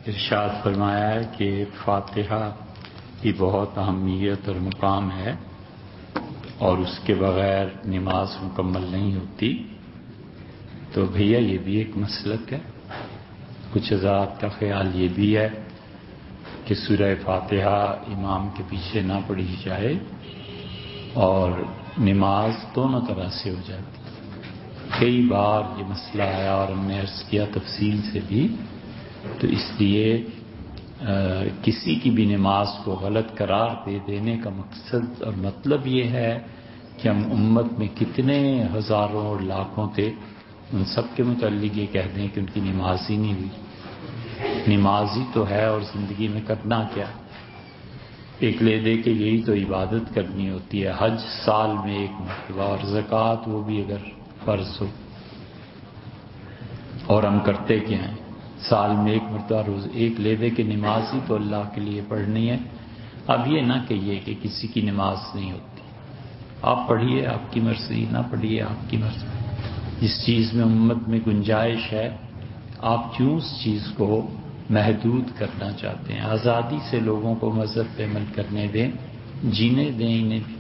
ارشاد فرمایا ہے کہ فاتحہ کی بہت اہمیت اور مقام ہے اور اس کے بغیر نماز مکمل نہیں ہوتی. تو بھیا یہ بھی ایک مسلک ہے. کچھ حضرات کا خیال یہ بھی ہے کہ سورہ فاتحہ امام کے پیچھے نہ پڑھی جائے اور نماز دونوں طرح سے ہو جاتی. کئی بار یہ مسئلہ آیا اور ہم نے عرض کیا تفصیل سے بھی. تو اس لیے کسی کی بھی نماز کو غلط قرار دے دینے کا مقصد اور مطلب یہ ہے کہ ہم امت میں کتنے ہزاروں اور لاکھوں تھے ان سب کے متعلق یہ کہہ دیں کہ ان کی نماز ہی نہیں ہوئی. نماز ہی تو ہے اور زندگی میں کرنا کیا. ایک لے دے کہ یہی تو عبادت کرنی ہوتی ہے. حج سال میں ایک مرتبہ اور زکوٰۃ وہ بھی اگر فرض ہو. اور ہم کرتے کیا ہیں؟ سال میں ایک مرتبہ روز ایک لے دے کہ نماز ہی تو اللہ کے لیے پڑھنی ہے. اب یہ نہ کہیے کہ کسی کی نماز نہیں ہوتی. آپ پڑھیے، آپ کی مرضی، نہ پڑھیے آپ کی مرضی. جس چیز میں امت میں گنجائش ہے آپ کیوں اس چیز کو محدود کرنا چاہتے ہیں؟ آزادی سے لوگوں کو مذہب پہ عمل کرنے دیں، جینے دیں انہیں بھی.